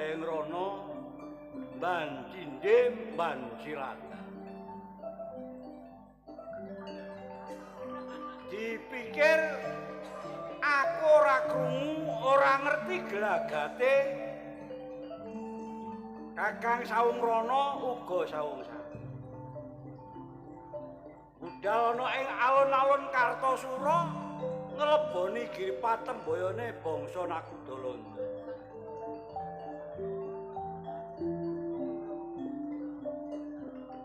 Jayeng Rono Bancinde Bancilada. Dipikir aku ora krungu, ora ngerti gelagate. Kakang Sawung Rono uga sawung sami. Budal ana ing alun-alun Kartosura ngleboni Giripatembayane bangsa Nakudalanda.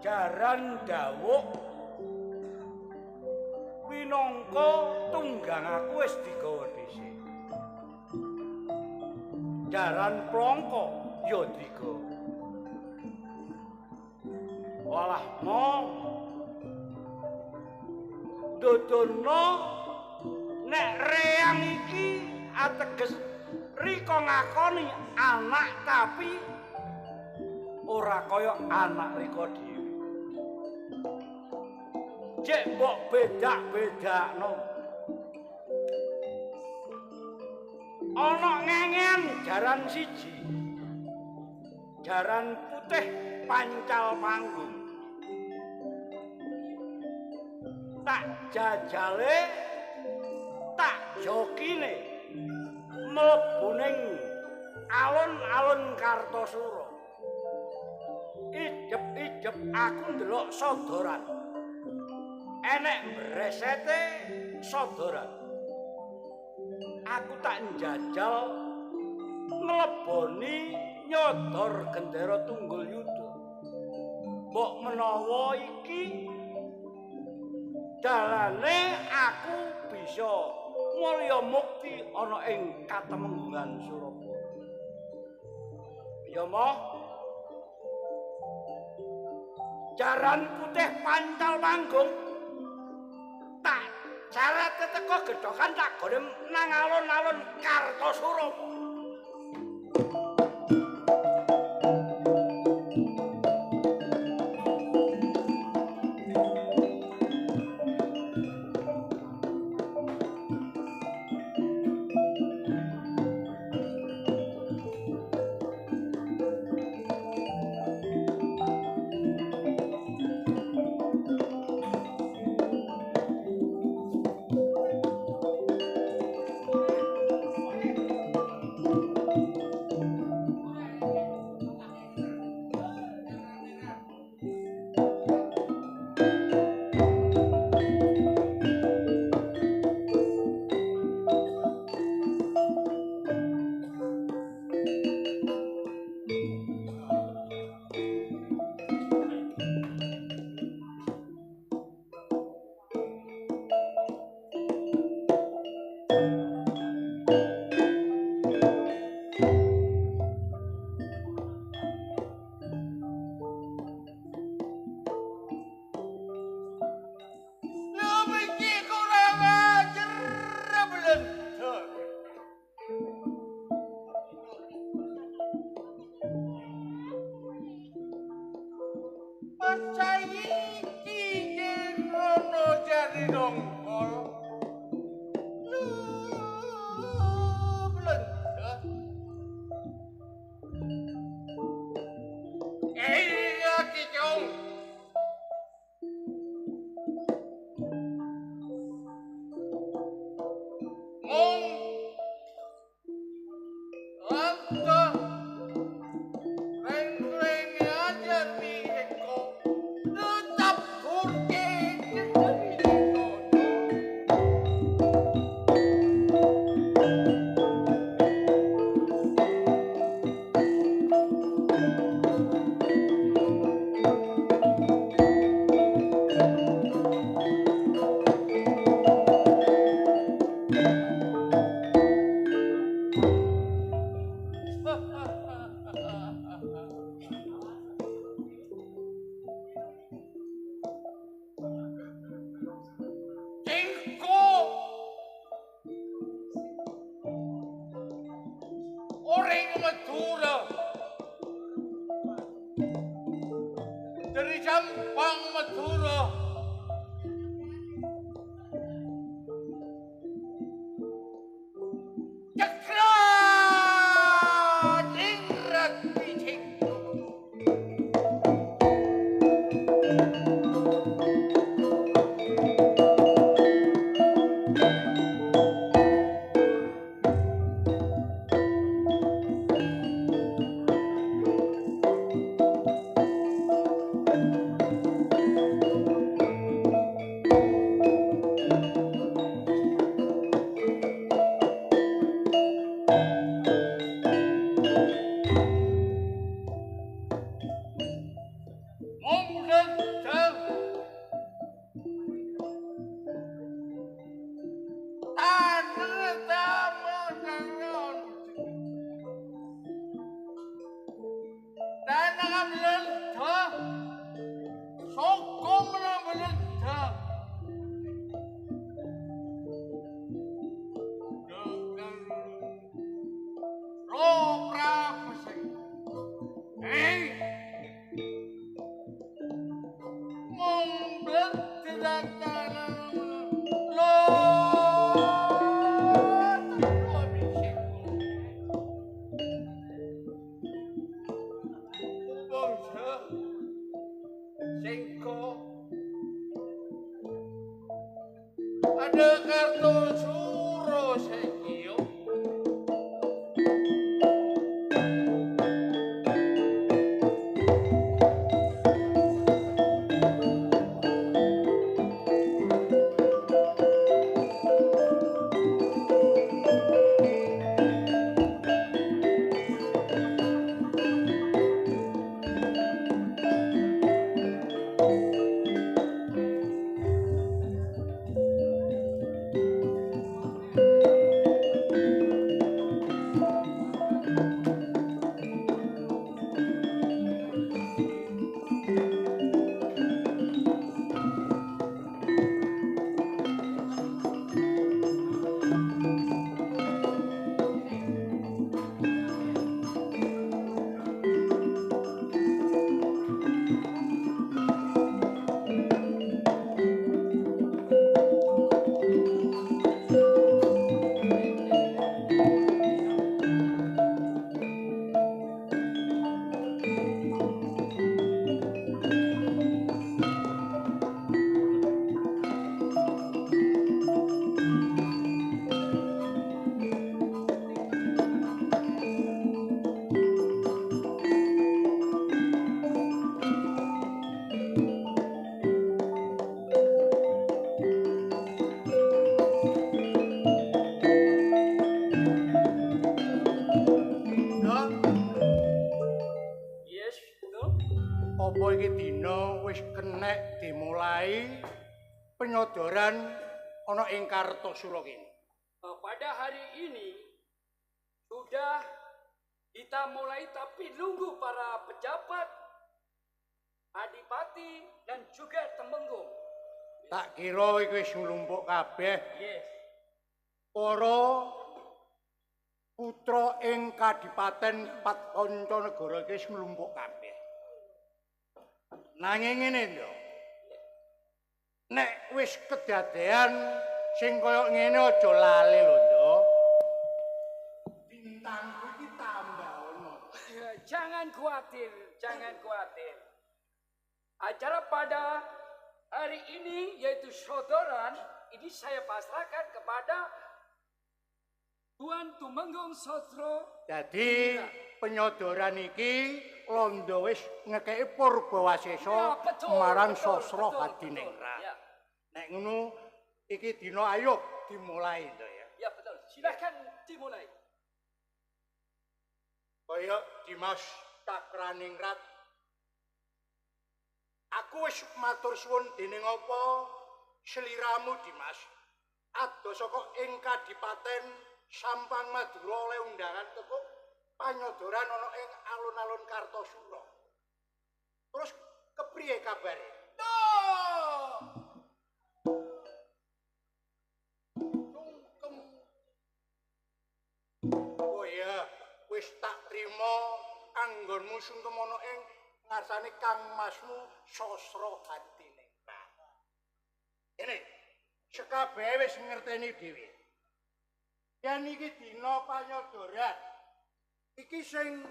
Jaran dawuh winangka tunggang aku wis digawa dhisik. Jaran plangka ya digawa. Walah mong dodono nek reang iki ateges rika ngakoni anak tapi ora kaya anak rika dhewe. Cek mbok bedak-bedakno. Ana ngengen jaran siji. Jaran putih pancal panggung. Tak jajale tak jokine mlebu ning alun-alun Kartosura. Ijep-ijep aku ndelok sodoran. Enek mbresete sodoran. Aku tak njajal ngleboni nyodor gendera Tunggul Yuda. Mbok menawa iki dalane aku bisa mulya mukti ana ing Katemenggungan Surabaya. Ya moh. Jaran putih pancal panggung tak jarat teko gedhokan tak gone nang alun-alun Kartosura. Apa iki dina wis kenek dimulai penyodoran ana ing Kartosura kene? Pada hari ini sudah kita mulai, tapi nunggu para pejabat, adipati dan juga temenggung. Tak kira iki wis nglumpuk kabeh. Yes. Para putra ing Kadipaten Patkanca Negara iki wis nglumpuk kabeh. Nanging ngene lho. Nek wis kedadean sing kaya ngene aja lali lho, Nduk. Bintangku iki tambah ono. Jangan khawatir, jangan khawatir. Acara pada hari ini yaitu sodoran ini saya pasrahkan kepada Tuan Tumenggung Sosro. Jadi penyodoran iki londo wis ngekeki Purbawasesa marang Sosro Hadiningrat. Ya. Nek ngono iki dina ayo dimulai to ya. Ya betul. Silakan dimulai. Kaya Dimas Cakraningrat. Aku wis matur suwun dening apa sliramu Dimas. Ados saka ing Kadipaten Sampang Madura oleh undangan teko panyodoran ana ing alun-alun Kartosura. Terus kepriye kabare? Oh iya, wis tak trima anggonmu sungkem ana ing ngarsane Kang Masmu Sosro Hadiningrat. Ini sekabeh wis ngerteni dhewe. Yen iki dina panyodoran. Iki sing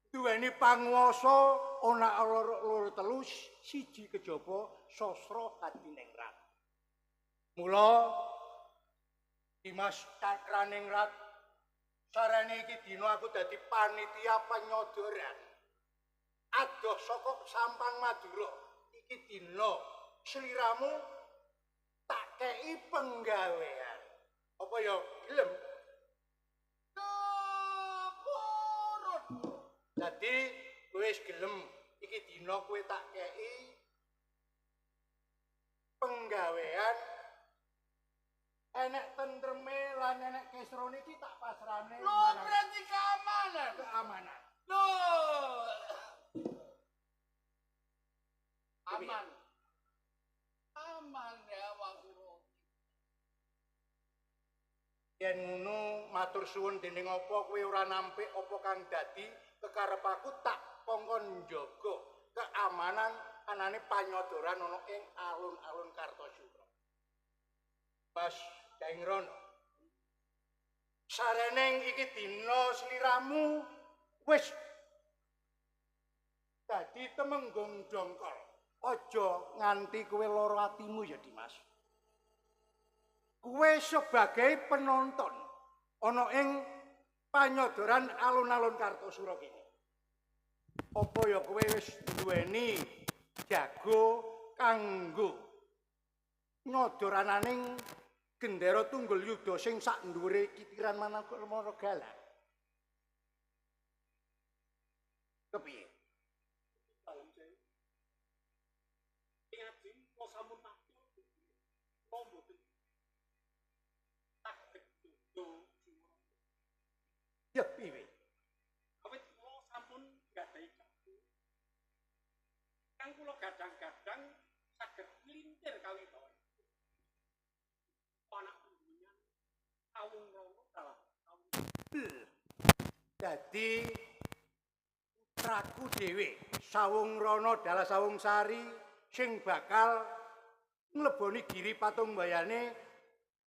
duweni panguwasa ana loro telu siji kejaba Sosro Hadiningrat. Mula Dimas Cakraningrat sarane iki dina aku dadi panitia panyodoran. Adoh saka Sampang Madura. Iki dina sliramu tak kei penggawean. Apa ya gelem? Dadi kowe wis gelem iki dina kowe tak kei penggawean enek tentreme lan enek kesrone iki tak pasrahne. Lho berarti keamanan. Keamanan. Lho. Aman. Aman ya Wasuro. Yen ngono matur suwun dening apa kowe ora nampik apa kang dadi kekarepku tak kongkon njaga keamanan anane panyodoran ana ing alun-alun Kartosura. Mas Daingrono. Sarene iki dina sliramu wis dadi temenggung dongkol. Aja nganti kowe lara atimu ya Dimas. Kowe sebagai penonton ana ing panyodoran alun-alun Kartosura kene. Apa ya kowe wis duweni jago kanggo nyodorananing gendera tunggul yuda sing sak dhuwure kitiran Managala. Kepiye? Ya piye? Awit kula sampun gadhahi jago. Kang kula gadang-gadang saged nglintir kawibawan. Anak pundungan Sawung Rono dalah Sawung. Dadi putraku dhewe Sawung Rono dalah Sawung Sari sing bakal ngleboni giri patungbayane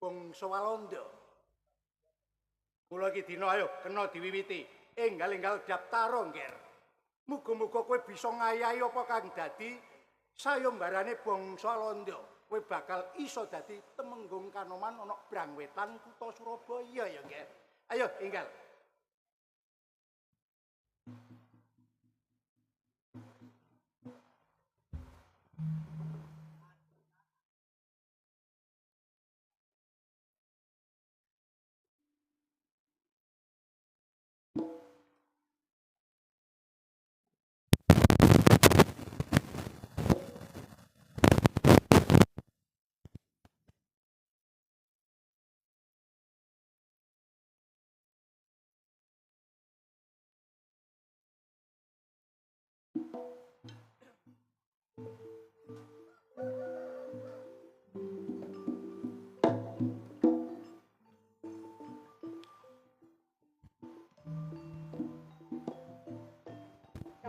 bangsa Walanda. Mula iki dina ayo kena diwiwiti. Enggal-enggal Daptara ngger. Muga-muga kowe bisa ngayahi apa kang dadi sayembarane bangsa Walanda. Kowe bakal iso dadi temenggung Kanoman ana Brangwetan kutha Surabaya ya ngger. Ayo enggal.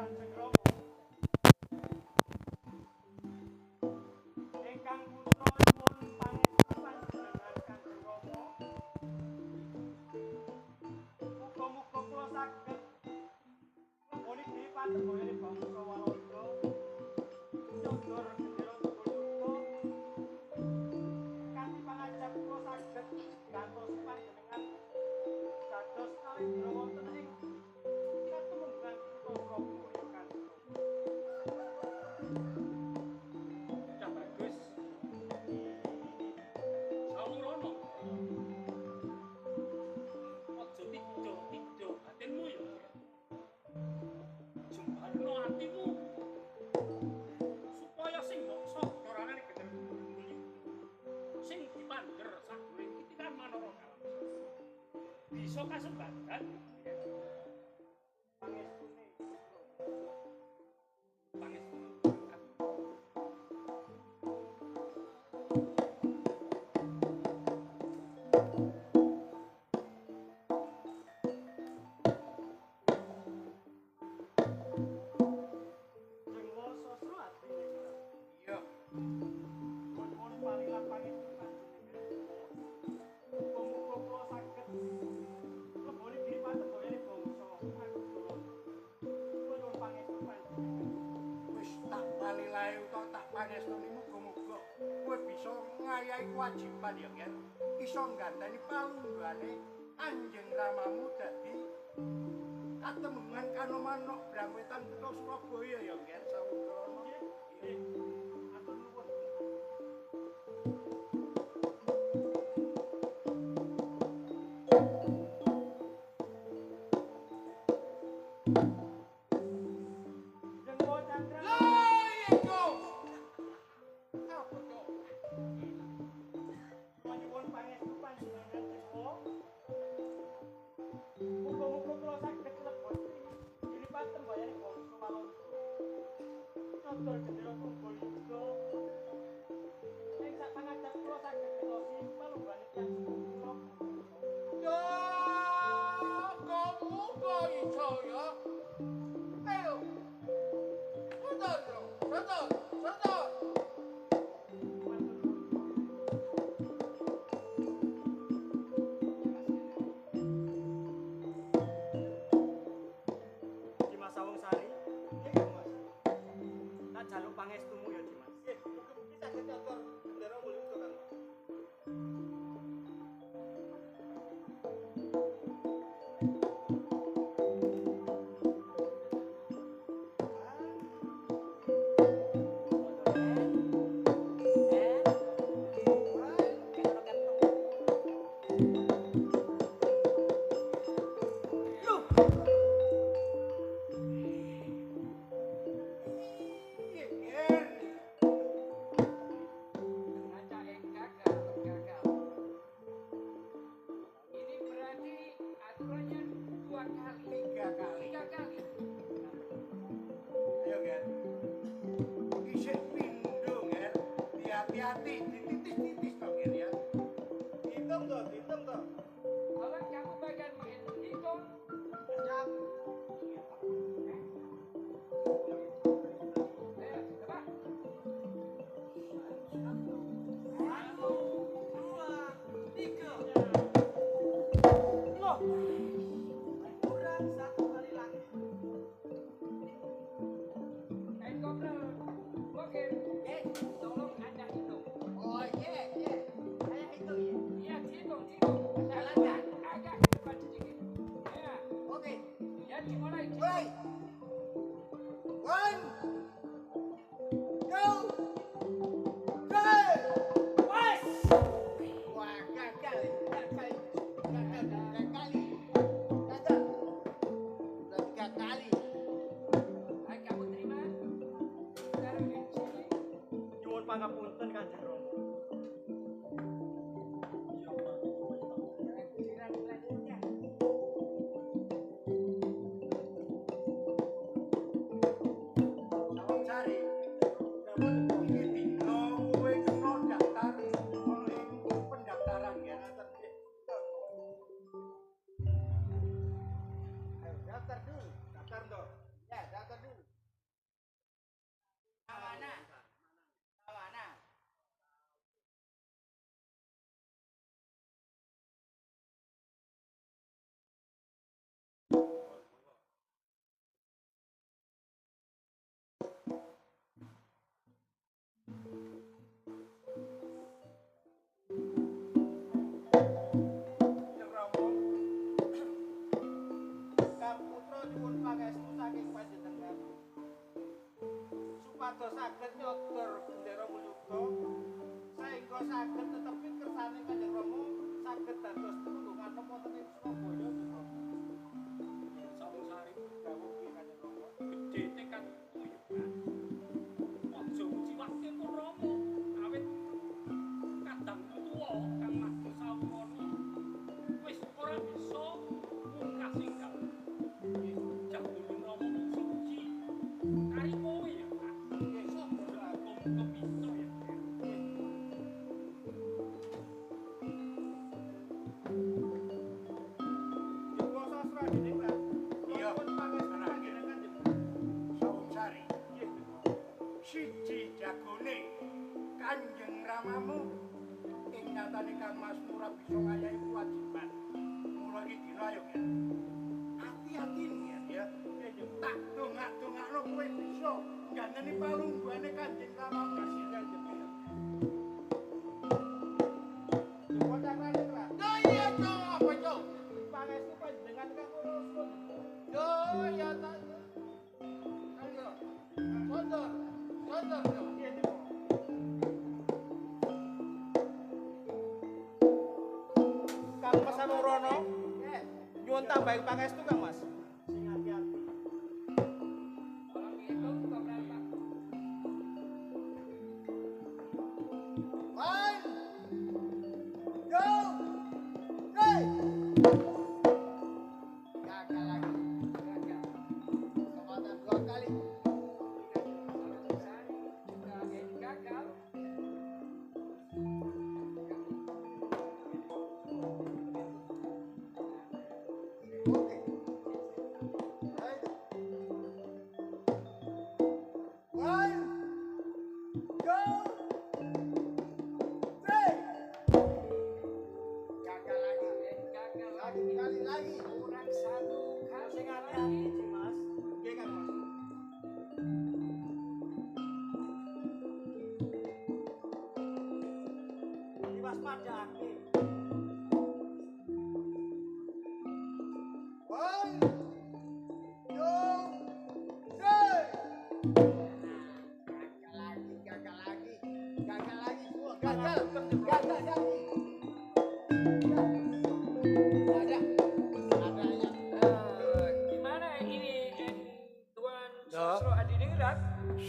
Kanjeng Rama. Ingkang putra nyuwun pangestu panjenengan Kanjeng Rama. Muga-muga kula saged ngleboni diri patemboyane bangsa Walanda. Nyodor gendera Sukoyuga. Kanthi pangajap kula saged gantos panjenengan dados kalendra wonten ing katumunggan kutha Surabaya Kanjeng Rama. Cah bagus. Sawurana. Aja tiga batinmu ya. Jembarno atimu. Supaya sing mbok sodorane gedhe kuwi. Sing dipander sadurunge iki kan manara kalam. Bisa kasembadan. Pangestune Pangestune. Jenggo sastra atine. Iya, Mohon parilah pangestu panjenengan. Muga-muga kula saged ngleboni diri patemboyane bangsa Madura. Kula nyuwun pangestu panjenengan. wis tak bali lae utawa tak pangestuni muga-muga kowe bisa ngayahi kewajiban ya, Ger. Iso ngganteni palunggane Kanjeng Ramamu dadi katemunggan Kanomanok Brangwetan kutha Surabaya ya, Ger. Sawungrana. Nggih, matur nuwun. Jenggo Chandra. Lah iya. Apa to? Kula nyuwun pangestu panjenengan Jenggo. Muga-muga kula saged ngleboni diri patemboyane bangsa Walanda. Nyodor gendera Tunggayuga. Ing sak pangajap kula saged ngelosi palunggane tiyang suku kula. Ya, muga iso ya. Ayo. Sodor, sodor, sodor. Dimas Sawungsari. Nggih, Mas. Tak jaluk pangestumu ya, Dimas. Nggih, mugi-mugi saged nyodor gendera Mulyoga, Kang. Iya, Ger. Ngaca yang gagal, gagal. Ini berarti aturannya 2 kali. 3 kali. 3 kali. Ayo, Ger. Isik pindho, Ger. Hati-hati, dititis-titis dong, Ger ya. Hitung toh. Kalau kamu bagian menghitung, Siap. ayo coba. 1, 2, 3. Loh. Kurang 1 kali lagi. Kain kopral, Bokir, tolong Anda hitung. Oh iya, iya. Saya hitung ya. Iya, dihitung. Agak ke depan sedikit. Ya, Oke. ya dimulai. Mulai. 1 2 3. Pas. Wah, gagal. Gagal. Gagal 3 kali. Gagal. Udah 3 kali. Ayo kamu terima. Sekarang di sini. Nyuwun pangapunten Kanjeng Rama. Jangan giliran selanjutnya. Sawungsari. Iki dina kowe kena daftar ana ing pendaftaran, Ger. Ayo daftar dulu. Daftar toh. Ya, daftar dulu. supados saged nyodor gendera Mulyuga saengga saged netepi kersane Kanjeng Rama saged dados tulungan wonten ing Surabaya Joko. Sawung Sari dawuh piye Kanjeng Rama? Gedhe tekan kuyuban. Aja ujiwake pun Rama. Awit kadang tuwa Kang Mas Sawurana wis ora bisa mungkas ingkang. Jabulun Rama mung siji. Kari kowe ya, Pak. Muga muga bisa ya. Joko sastra diningrat. Iya. Pun pangestu panjenengan Joko. Sawung Sari. Nggih, Joko. Siji jagone Kanjeng Ramamu ing nyatane Kang Mas ora bisa ngayahi kewajiban. Mula iki dina ayo ya. Hati-hati nih ya. Tak dongak-dongakno kowe bisa ganeni palungguhane Kanjeng Ramamu Kasihan Joko. Joko cakrane Kra. Yo iya Cok, apa Cok? Pangestu panjenengan kang kula suwun. Yo ya tak. Ayo. Sondor. Sondor Cok. Nggih, Joko. Kang Mas Anurana Eh, nyuwun tambahi pangestu Kang Mas. Sing hati-hati. orang itu buka berapa? One, two, three. Gagal lagi. Gagal. Kesempatan 2 kali. Gagal. Oke. Ayo. One, two, three. Gagal lagi. Gagal lagi. Kali lagi. Kurang 1 kali. Sing hati-hati, Mas. Nggih, Kang Mas. Diwaspadake. One, two, three. Gagal lagi. Gagal lagi semua. Gagal. Gagal lagi. Ada. Ada yang. Gimana ini Tuan Ya. Sosro Adiningrat?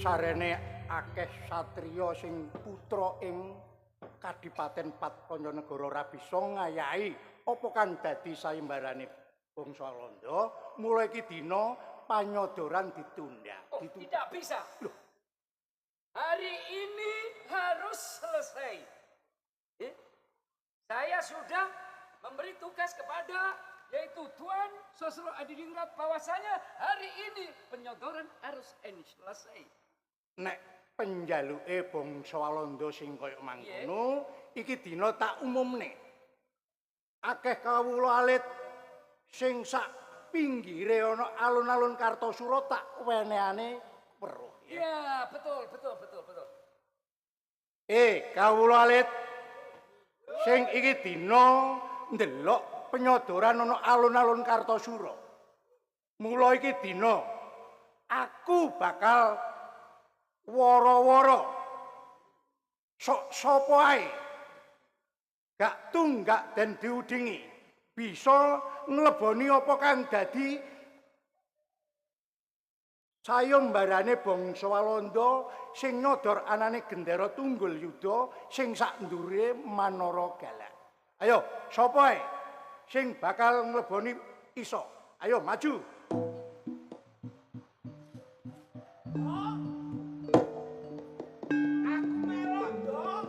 Sarene akeh satriya sing putra ing Kadipaten Patkonjonegoro ora bisa ngayahi apa kan dadi sayembarane bangsa Walanda. Mulai iki dina panyodoran ditunda. Oh, tidak bisa. Loh. Hari ini harus selesai. Saya sudah memberi tugas kepada yaitu Tuan Sosro Adiningrat bahwasanya hari ini penyodoran harus ini selesai. Nek penjaluke bangsa Walanda sing kaya mangkono iki dina tak umumne. Akeh kawula alit sing sak pinggire ana alun-alun Kartosura tak wenehane weruh. Ya, betul. Kawula alit sing iki dina ndelok penyodoran ana alun-alun Kartosura. Mula iki dina aku bakal woro-woro sok sapa ae gak tunggak dan diudingi bisa ngleboni apa kang dadi sayembarane bangsa Walanda sing nyodor anane gendera tunggul yuda sing sak ndure Manara Galak. Ayo, sapa ae sing bakal ngleboni iso? Ayo maju. Aku melok, Dok.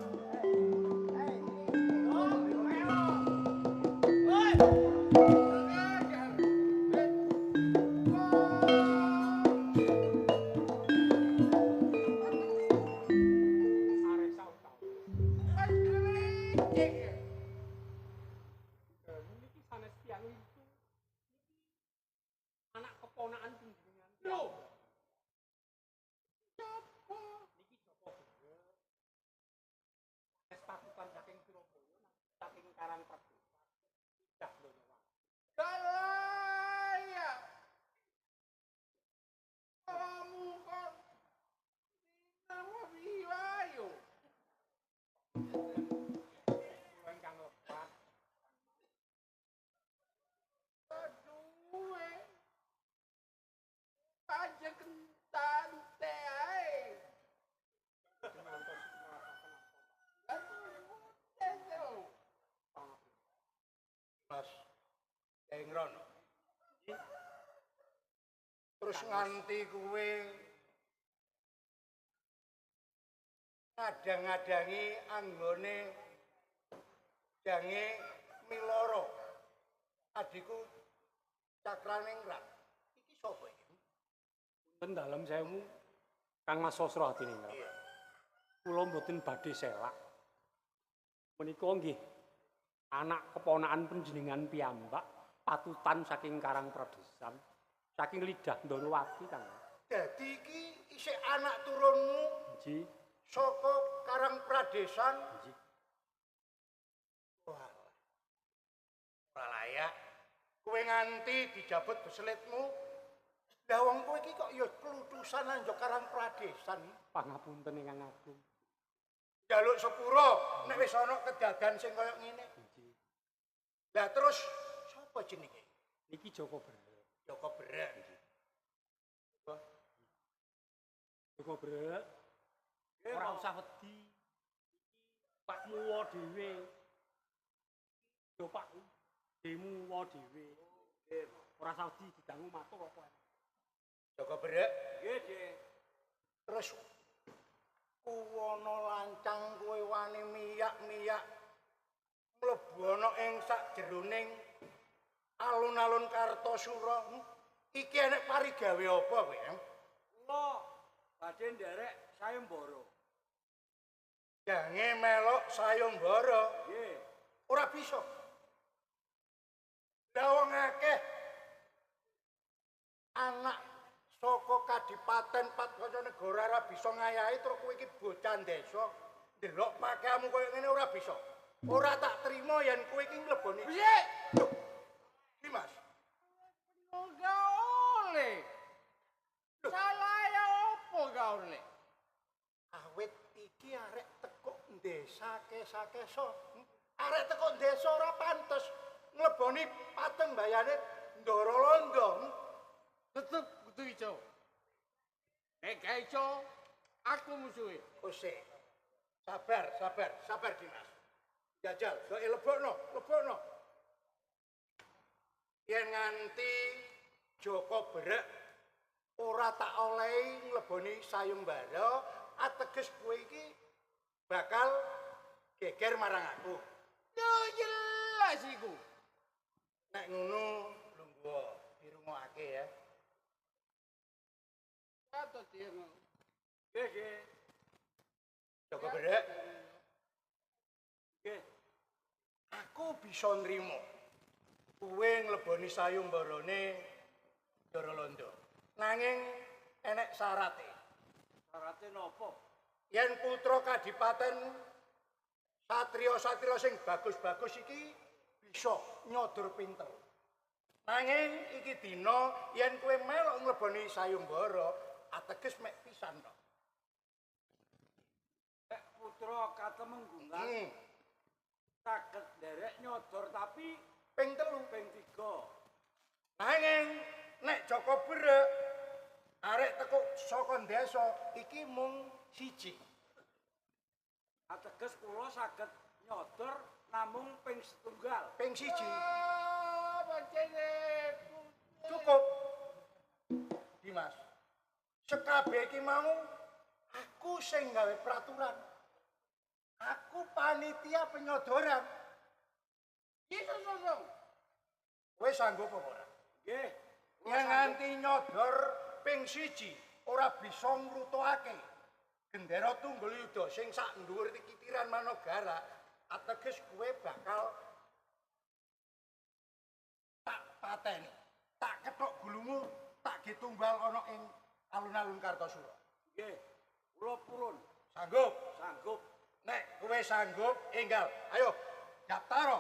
Dok, melok. Woi. Are sautau. Niki sanes tiyang itu. Anak keponakan panjenengan. Lho. Sapa? Niki sapa bener? Sanes pasukan saking Surabaya saking Karangparduka. Dah lho nyawa. Dalaya. Kamu kan aja kentan teh ae. Mas Engron. Terus nganti kuwe ngadang-ngadangi anggone jange Miloro. Adikku Cakraningrat. Iki sapa iki? Punten dalem sewu Kang Mas Sosro Hadiningrat. Iya. Kula mboten badhe selak. Menika nggih anak keponakan panjenengan piyambak patutan saking Karang Pradesan, saking lidah Ndorowati Kang. Dadi iki isih anak turunmu Nggih, saka Karang Pradesan. nggih. Wah. Ora layak. Kowe nganti dijabut beselitmu. Lah wong kowe iki kok ya klutusan nang Karang Pradesan. Pangapunten ingkang agung. Jaluk sepuro nek wis ana kedadan sing kaya ngene. Nggih. Lah terus sapa jenenge? Niki Joko Brek. Joko Brek. Joko Brek. Ora usah wedi. Iki Pak muwa dhewe. Yo Pak demu wa dhewe. Ora usah wedi didangu matur apa. Joko Brek. Nggih, Dik. Terus kuwono lancang kowe wani miyak-miyak mlebu ana ing sakjeroning alun-alun Kartosura. Iki enek parigawe apa kowe? Kula badhe nderek sayembara. Jange melok sayembara. Nggih. Ora bisa. Lah wong akeh anak saka Kadipaten Patkancanegara ora bisa ngayahi terus kowe iki bocah desa ndelok pakaianmu koyo ngene ora bisa. Ora tak trima yen kowe iki mleboni. Piye? Loh, iki Mas. Ora oleh. Salah ya opo ga oleh? Awit iki arek teko desa kesa-kesa. Arek teko desa ora pantes ngleboni patengbayane Ndara Londo. Tetep kudu ijo. Nek ga ijo, aku musuhe. Ose. Sabar Dimas. Jajal, kok lebokno. Yen nganti Joko Brek ora tak olehi ngleboni sayembara, ateges kowe iki bakal geger marang aku. Yo jelas iku. Nek ngono lungguh dirungokake ya. Kato dia ngono. Nggih. Joko Brek, Nggih. aku bisa nrimo. Kowe ngleboni sayembarane Ndara Londo. Nanging enek syarate. Syarate napa? Yen putra Kadipaten satriya-satriya sing bagus-bagus iki bisa nyodor pinter. Nanging iki dina yen kowe melok ngleboni sayembara ateges mek pisan to. Nek putra katemenggungan saged nderek nyodor tapi Ping 3. ping 3. Nanging nek Joko Brek arek teko saka desa iki mung siji. Ateges kula saged nyodor namung ping 1. Ping siji. Pancene Cukup. Dimas. Sekabeh iki mau aku sing gawe peraturan. Aku panitia penyodoran. Yesus sosong. Kowe sanggup apa ora? Nggih. Yen nganti nyodor ping siji ora bisa ngrutokake gendera Tunggul Yuda sing sak dhuwur kitiran Managara, ateges kowe bakal tak pateni. Tak kethok gulumu, tak gitumbal ana ing alun-alun Kartosura. Nggih. Kula purun. Sanggup? Sanggup. Nek kowe sanggup, enggal. Ayo, daftar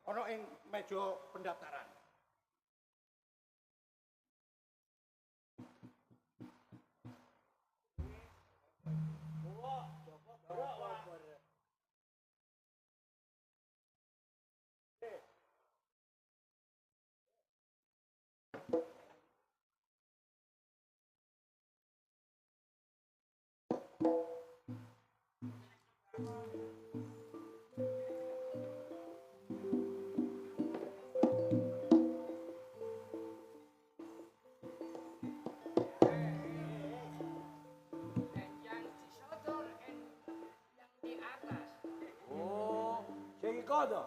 ana ing meja pendaftaran. to.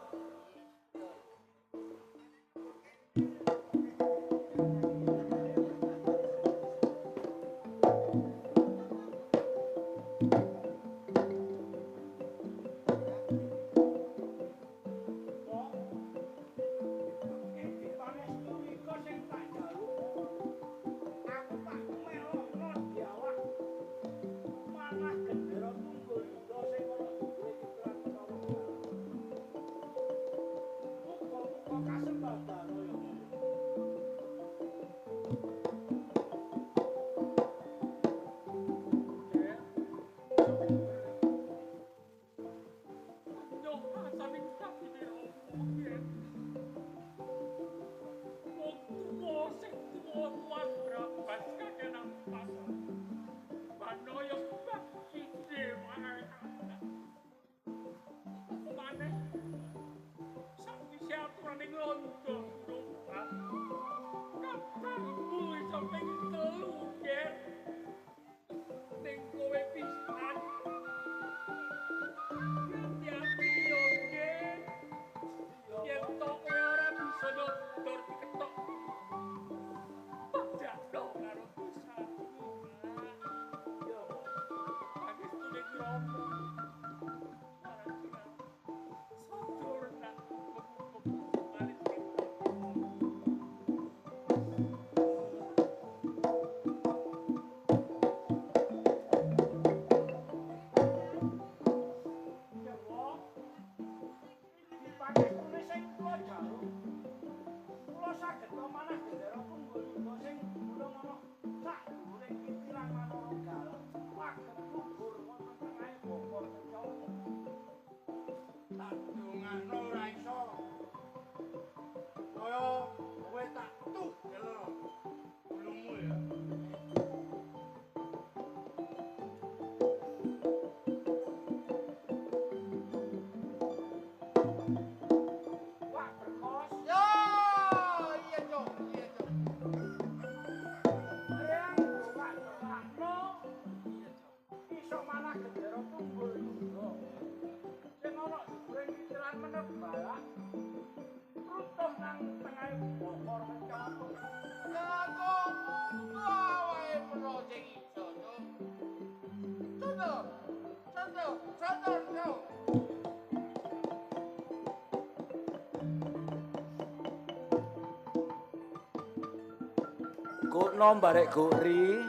Gukno barek Guri.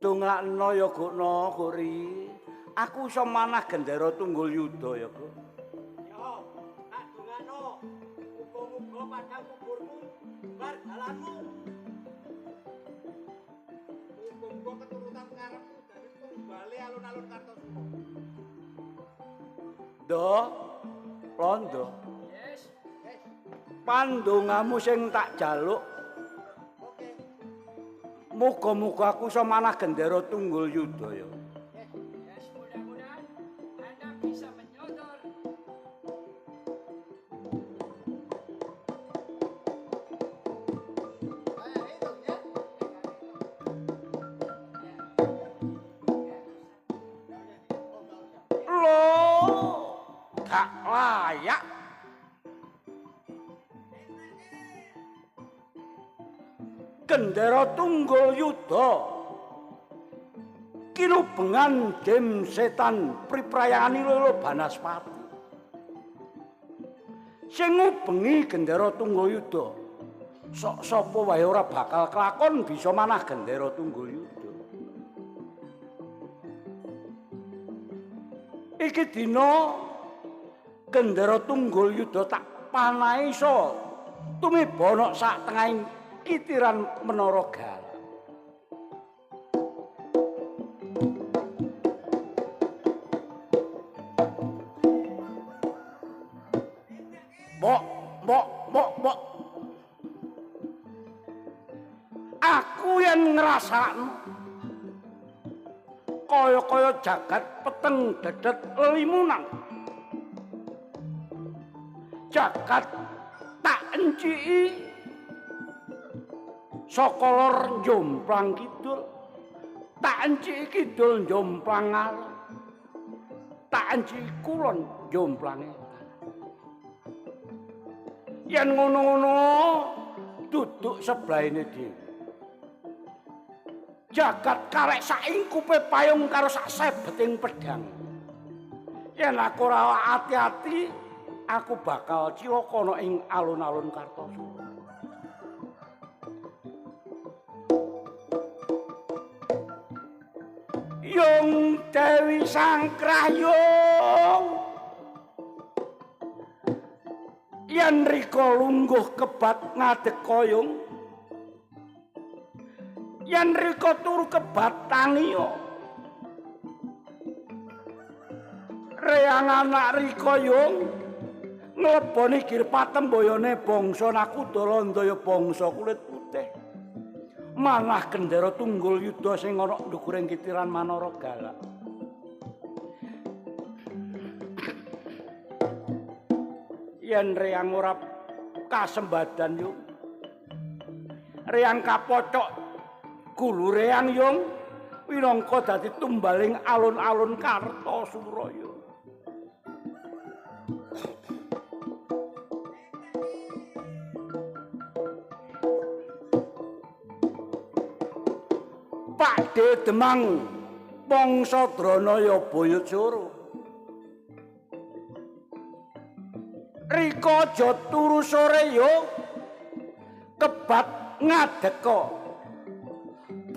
Dongakno ya Gukno, Guri. Aku iso manah gendera Tunggul Yuda ya, Gu. Yo, tak dongano. Muga-muga padang kuburmu bar dalanmu. Muga-muga keturutan karepmu dadi tunggale alun-alun Kartosuro. Do, Londo. Yes. Pandongamu sing tak jaluk. Oke. Muga-muga aku iso manah gendera Tunggul Yuda ya. Yes, mudah-mudahan Anda bisa menyodor. Loh, gak layak. Gendera Tunggul Yuda kinubengan jem setan priprayani lolo Banaspati. Sing ngubengi gendera Tunggul Yuda sok sapa wae ora bakal kelakon bisa manah gendera Tunggul Yuda. Iki dina gendera Tunggul Yuda tak panahi iso tumiba ana sak tengahing kitiran Menara Gal. Mbok. Aku yang ngrasakno kaya-kaya jagat peteng dedet limunang. Jagat tak enciki saka lor njomplang kidul, tak enciki kidul njomplang ngalor. Tak anji kulon jomplange. Yen ngono-ngono duduk sebelahine dhewe. Jagat karek saingkupe payung karo sak sebeting pedang. Yen aku ora ati-ati, aku bakal cilaka ana ing alun-alun Kartosura. Yung Dewi Sangkrayung, yen rika lungguh kebat ngadeg koyong, yen rika turu kebat tangiya. Reang anak rika yung ngleboni Girpatembayane bangsa Nakudalanda bangsa kulit putih. Manah gendera tunggul yuda sing ana ndukuring kitiran Manara Galak. Yen reang ora kasembadan yung reang kapocok gulu reang yung winangka dadi tumbaling alun-alun Kartosura yung. Pakde Demang Pangsa Dranaya Bayajara. Rika aja turu sore yo kebat ngadeka.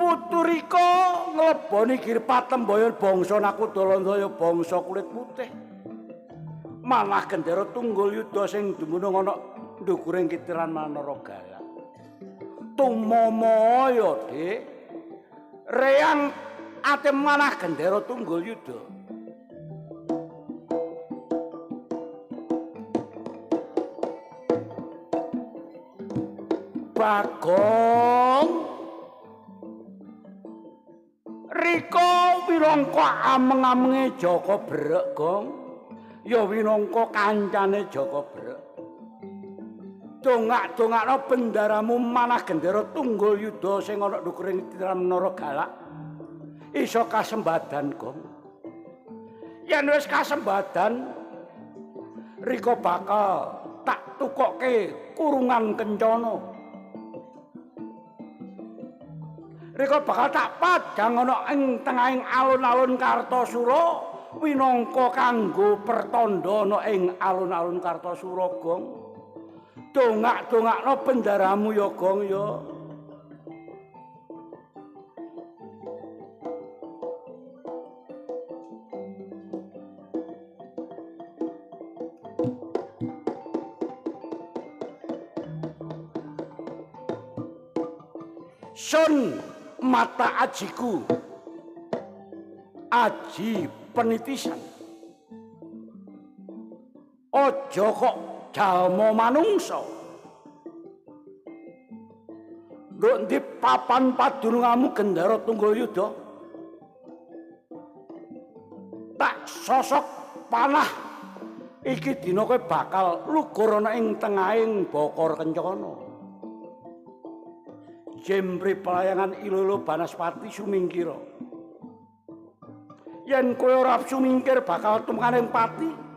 Putu rika ngleboni Girpatembayane bangsa Nakudalanda bangsa kulit putih. Manah gendera tunggul yuda sing dumunung ana ndukuring kitiran Manara Galak. Tumama ya, Dik. Reang ate manah gendera tunggul yuda. Bagong rika winangka ameng-amenge Jaka Brek, Gong. Ya winangka kancane Jaka Brek. Dongak-dongakno bendaramu manah gendera tunggul yuda sing ana ndukuring kitiran Menara Galak. Iso kasembadan, Gong. Yen wis kasembadan, rika bakal tak tukokke kurungan kencana. Rika bakal tak padhang ana ing tengahing alun-alun Kartosura winangka kanggo pertanda ana ing alun-alun Kartosura, Gong. Dongak-dongakno bendaramu ya, Gong ya. Sun mata ajiku, aji penitisan. Aja kok jalma manungsa. Nggo ndi papan padununganmu gendera tunggul yuda? Tak sosok panah iki dina kowe bakal lugur ana ing tengahing Bakara Kencana. Jembre pelayangan Ilolo Banaspati sumingkira. Yen kowe ora sumingkir bakal tumekaning pati.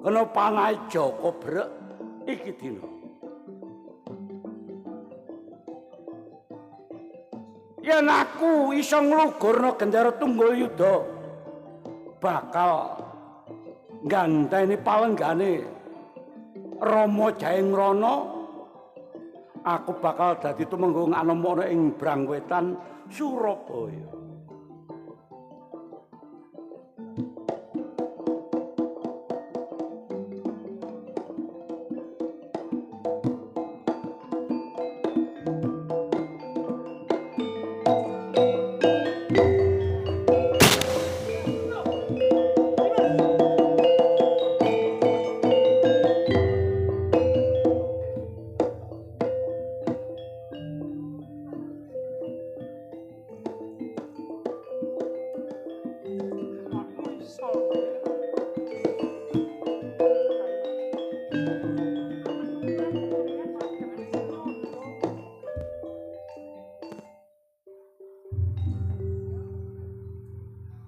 Kena panahe Jaka Brek iki dina. Yen aku iso nglugurna gendera tunggul yuda, bakal ngganteni palenggane Rama Jayangrana. Aku bakal dadi tumenggung anemana ing Brangwetan Surabaya.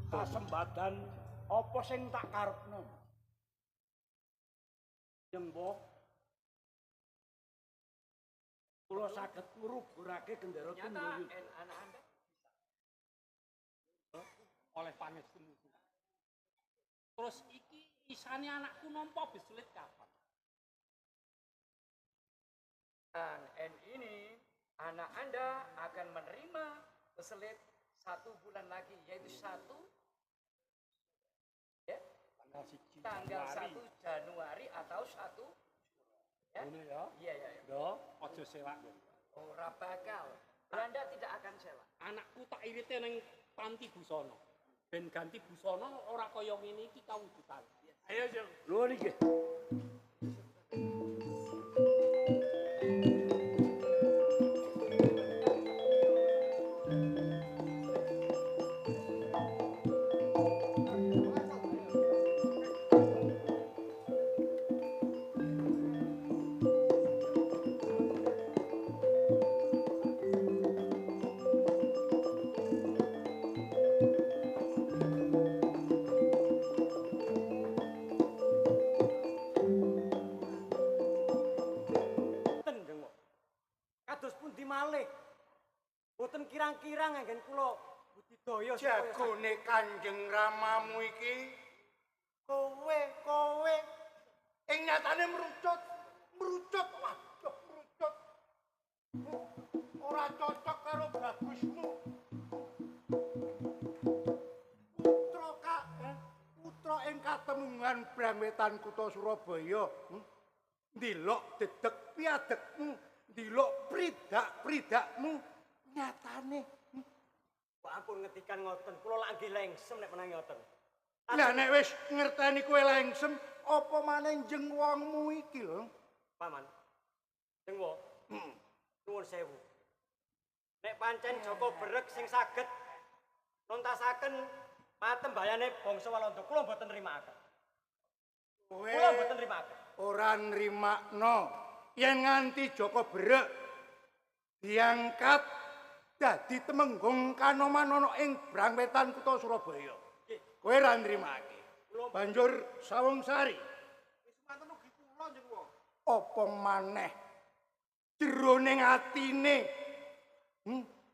Kasembadan Apa sing tak karepno? Jembo kula saged ngruburake gendera Nyata Tunggu. anak Anda oleh pangestu. Terus iki isane anakku nampa besulit kapan? dan ini anak Anda akan menerima beselit 1 bulan lagi, yaitu tanggal 1 Januari atau 1 ya? Ngono ya. Iya, iya, iya. Yo, aja selak. Ora bakal. Belanda tidak akan selak. Anakku tak irite ning panti busana. Ben ganti busana ora kaya ngene iki kawujudan. Ayo, Jeng. Lho niki. Boten kirang-kirang anggen kula budidaya Jagone Kanjeng Ramamu iki kowe ing nyatane merucut waduh merucut ora cocok karo bagusmu putra ing katemungan Brametan Kutha Surabaya ndelok dedeg piadekmu ndelok pridak-pridakmu nyatane Pak ampun ngetikan ngoten kula lak nggih lengsem nek menang ngoten. Lah nek wis ngerteni kowe lengsem apa maneh jeng wongmu iki lho Paman. Dengwo. Nuwun sewu. Nek pancen Joko Bereg sing saged nuntasaken patembayane bangsa Walanda kula mboten nrimakaken. kowe Kula mboten nrimakaken. ora nrimakno yen nganti Joko Bereg diangkat dadi temenggung Kanoman ana ing Brametan Kutha Surabaya. Kowe ora nrimake. Banjur Sawung Sari. Wis manten ugi kula njenengan. Apa maneh jroning atine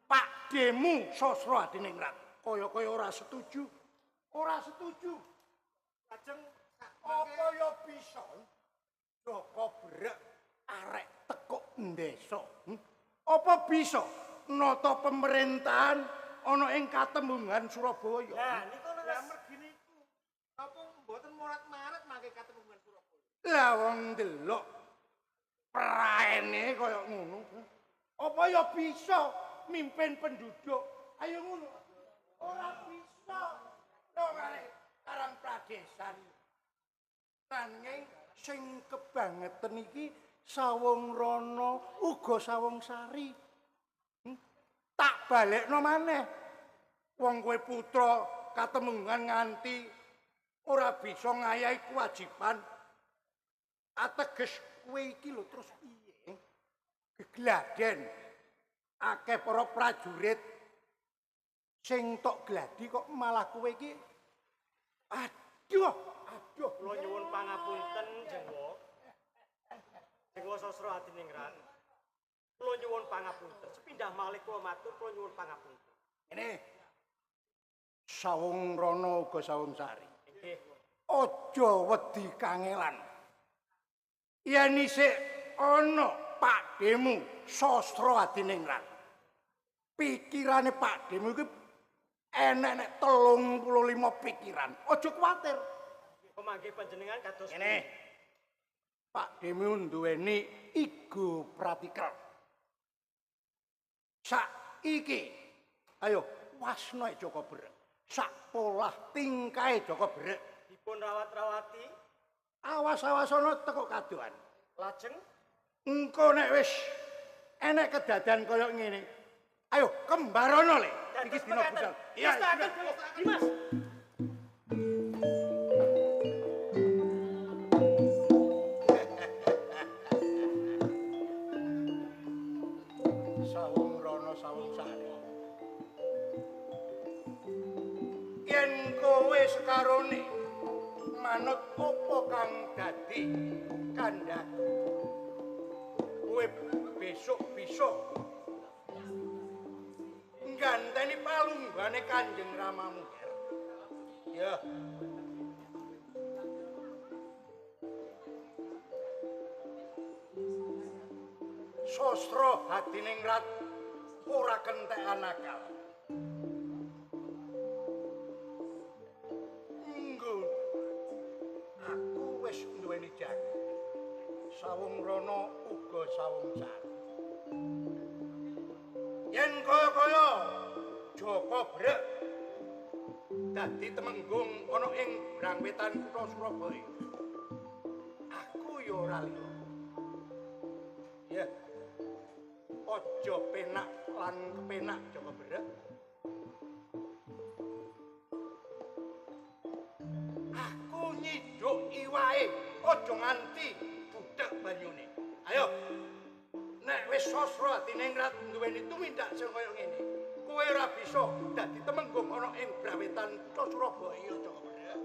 Pak Demu Sastra Adiningrat kaya-kaya ora setuju. Ora setuju. Lajeng apa ya bisa Joko Bereg arek tekuk ndesa. Apa bisa nata pemerintahan ana ing Katembungan Surabaya? Lah niku lah mergi niku. Napa mboten morat-marit mangke Katembungan Surabaya? Lah wong ndelok praene kaya ngono. Apa ya bisa mimpin penduduk? Ayo ngono. Ora bisa. Lho karang pradesan. Nanging sing kebangetan iki Sawung Rana uga Sawung Sari. Tak balekno maneh. Wong kowe putra Katembungan nganti ora bisa ngayahi kewajiban. Ateges kowe iki lho terus piye? Gegladen. Akeh para prajurit sing tok gladi kok malah kowe iki aduh kula nyuwun pangapunten Jengwo. Jengwo Sastra Adiningrat. Kula nyuwun pangapunten. Sepindah malih kula matur kula nyuwun pangapunten. Ini Sawung Rana uga Sawung Sari. Nggih. Aja wedi kangelan. Yen isih ana Pak Demu Sastra Adiningrat. Pikirane Pak Demu iki enek 35 pikiran. Aja kuwatir. Pemangke panjenengan kados Ngene. Pak Demu duweni ego praktikal. Saiki ayo wasna Joko Bereg. Sak polah tingkahe Joko Bereg. dipun rawat-rawati Awas-awas ana teko kadohan. lajeng Engko nek wis enek kedadan kaya ngene. Ayo kembarono le. Iki dina budal. Iya, Dimas. Sawung Rana Sawung Sari. yen kowe sekarone manut apa kang dadi kandhaku kowe besok bisa ngganteni palunggane Kanjeng Ramamu. Ya. Sastra Hadiningrat ora kentekan akal. Nggo aku wis duweni janji. Sawung Rana uga sawung Sari. Yen kaya-kaya Jaka Brek dadi temenggung ana ing Brangwetan kutha Surabaya. Aku ya ora liya. Ya. Aja penak lan kepenak Jaka Brek. Aku nyiduk iwae, aja nganti budhek banyune. Ayo. Nek wis sastra Hadiningrat duweni tumindak sing kaya ngene, kowe ora bisa dadi temenggung ana ing Brawetan kutha Surabaya Jaka Brek.